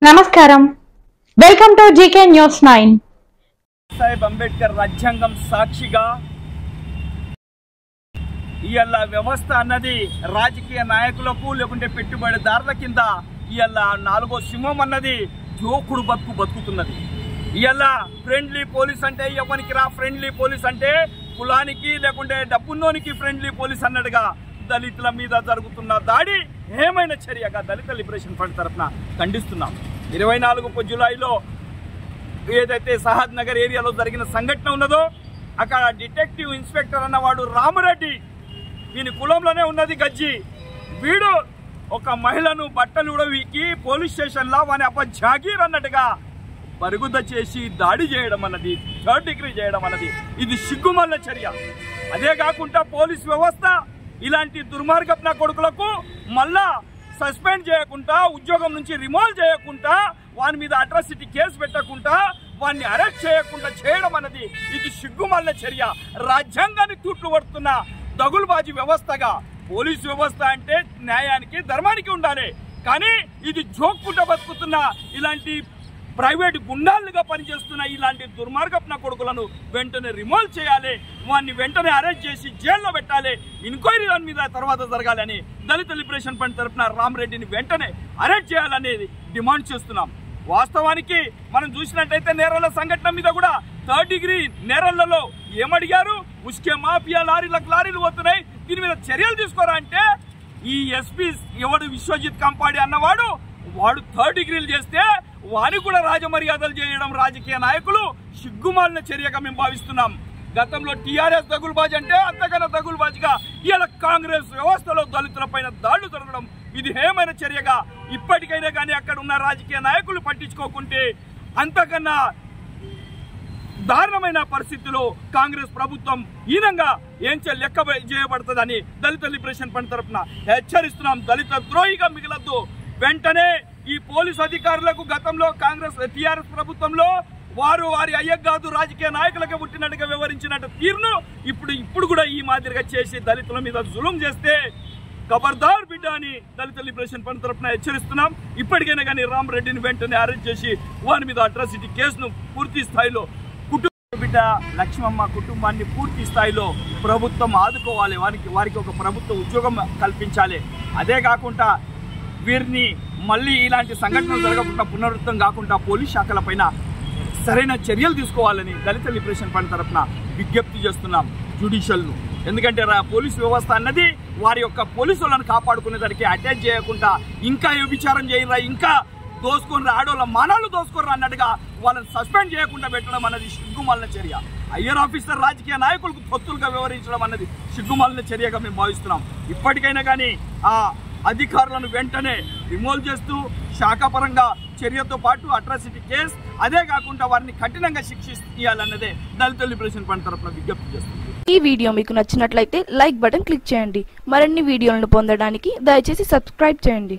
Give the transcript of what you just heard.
నమస్కారం welcome to GK news 9 Saheb Ambedkar రాజ్యాంగం సాక్షిగా ఇయల్ల వ్యవస్థ అన్నది రాజకీయ నాయకులకు లేకుంటే పెట్టుబడిదారుల కింద ఇయల్ల నాలుగో సింహం అన్నది జోకుడు బతుకుతున్నది. ఇయల్ల ఫ్రెండ్లీ పోలీస్ అంటే ఎవరికి రా ఫ్రెండ్లీ పోలీస్ అంటే కులానికి లేకుంటే డబ్బున్నోనికి ఫ్రెండ్లీ పోలీస్ అన్నట్టుగా దళితుల మీద జరుగుతున్న దాడి ఏమైనా చర్యగా దళిత లిబరేషన్ ఫ్రంట్ తరఫున ఖండిస్తున్నాం. 24 జూలైలో ఏదైతే సహద్ నగర్ ఏరియాలో జరిగిన సంఘటన ఉన్నదో అక్కడ డిటెక్టివ్ ఇన్స్పెక్టర్ అన్నవాడు రామరెడ్డి ఈయన కులంలోనే ఉన్నది గజ్జి. వీడు ఒక మహిళను బట్టలు ఉడవీకి పోలీస్ స్టేషన్లో వాని అప్ప జాగీర్ అన్నట్టుగా పరుగుద చేసి దాడి చేయడం అన్నది 3rd డిగ్రీ చేయడం అన్నది ఇది సిగ్గుమల్ల చర్య. అదే కాకుండా పోలీస్ వ్యవస్థ ఇలాంటి దుర్మార్గపు కొడుకులకు మళ్ళా సస్పెండ్ చేయకుండా ఉద్యోగం నుంచి రిమూవ్ చేయకుండా వాని మీద అట్రాసిటీ కేసు పెట్టకుండా వాడిని అరెస్ట్ చేయకుండా చేయడం అన్నది ఇది సిగ్గుమల్ల చర్య. రాజ్యాంగాన్ని తూట్లు పడుతున్న దగులుబాజీ వ్యవస్థగా పోలీసు వ్యవస్థ అంటే న్యాయానికి ధర్మానికి ఉండాలి, కానీ ఇది జోక్కుంటూ బతుకుతున్న ఇలాంటి ప్రైవేట్ గుండాలుగా పనిచేస్తున్న ఇలాంటి దుర్మార్గపు కొడుకులను వెంటనే రిమూవ్ చేయాలి, వాడిని వెంటనే అరెస్ట్ చేసి జైల్లో పెట్టాలి, ఎంక్వైరీ దాని మీద తర్వాత జరగాలని దళిత లిబరేషన్ ఫ్రంట్ తరఫున రామరెడ్డిని వెంటనే అరెస్ట్ చేయాలనేది డిమాండ్ చేస్తున్నాం. వాస్తవానికి మనం చూసినట్టయితే నేరాల సంఘటన మీద కూడా 3rd డిగ్రీ నేరాలలో ఏమడిగారు, ఉస్కే మాఫియా లారీలు పోతున్నాయి, దీని మీద చర్యలు తీసుకోరా అంటే ఈ ఎస్పీ ఎవడు విశ్వజిత్ కంపాడి అన్నవాడు వాడు 3rd డిగ్రీలు చేస్తే వారికి కూడా రాజమర్యాదలు చేయడం రాజకీయ నాయకులు సిగ్గుమాలిన చర్యగా మేము భావిస్తున్నాం. గతంలో టీఆర్ఎస్ దగులుబాజీ అంటే అంతకన్నా దగులుబాజీగా ఇలా కాంగ్రెస్ వ్యవస్థలో దళితుల పైన దాడులు జరగడం ఇది హేమైన చర్యగా ఇప్పటికైనా కానీ అక్కడ ఉన్న రాజకీయ నాయకులు పట్టించుకోకుంటే అంతకన్నా దారుణమైన పరిస్థితుల్లో కాంగ్రెస్ ప్రభుత్వం హీనంగా ఏం లెక్క చేయబడుతుందని దళిత లిబరేషన్ ఫ్రంట్ తరఫున హెచ్చరిస్తున్నాం. దళిత ద్రోహిగా మిగలద్దు. వెంటనే ఈ పోలీసు అధికారులకు గతంలో కాంగ్రెస్ టీఆర్ఎస్ ప్రభుత్వంలో వారి అయ్యగాదు రాజకీయ నాయకులకు పుట్టినట్టుగా వివరించినట్టు తీరును ఇప్పుడు కూడా ఈ మాదిరిగా చేసి దళితుల మీద జులుం చేస్తే ఖబర్దార్ బిడ్డ అని దళిత లిబరేషన్ ఫ్రంట్ తరఫున హెచ్చరిస్తున్నాం. ఇప్పటికైనా కానీ రామరెడ్డిని వెంటనే అరెస్ట్ చేసి వారి మీద అట్రాసిటీ కేసును పూర్తి స్థాయిలో బిడ్డ లక్ష్మమ్మ కుటుంబాన్ని పూర్తి స్థాయిలో ప్రభుత్వం ఆదుకోవాలి, వారికి ఒక ప్రభుత్వ ఉద్యోగం కల్పించాలి. అదే కాకుండా వీరిని మళ్ళీ ఇలాంటి సంఘటనలు జరగకుండా పునరుద్ధం కాకుండా పోలీస్ శాఖల పైన సరైన చర్యలు తీసుకోవాలని దళిత లిబరేషన్ ఫ్రంట్ తరఫున విజ్ఞప్తి చేస్తున్నాం జ్యుడిషియల్ను. ఎందుకంటే పోలీసు వ్యవస్థ అన్నది వారి యొక్క పోలీసులను కాపాడుకునేదానికి అటాచ్ చేయకుండా ఇంకా ఏ విచారం చేయరా, ఇంకా దోసుకొని ఆడోళ్ళ మానాలు దోసుకొని అన్నట్టుగా వాళ్ళని సస్పెండ్ చేయకుండా పెట్టడం అన్నది సిగ్గుమాలిన చర్య. హయ్యర్ ఆఫీసర్ రాజకీయ నాయకులకు తొత్తులుగా వ్యవహరించడం అన్నది సిగ్గుమాలిన చర్యగా మేము భావిస్తున్నాం. ఇప్పటికైనా కానీ ఆ అధికారులను వెంటనే రిమూవ్ చేస్తూ శాఖాపరంగా చర్యతో పాటు అట్రాసిటీ కేసు అదే కాకుండా వారిని కఠినంగా శిక్షించాలన్నదే దళిత లిబరేషన్ ఫ్రంట్ తరఫున విజ్ఞప్తి చేస్తుంది. ఈ వీడియో మీకు నచ్చినట్లయితే లైక్ బటన్ క్లిక్ చేయండి. మరిన్ని వీడియోలను పొందడానికి దయచేసి సబ్స్క్రైబ్ చేయండి.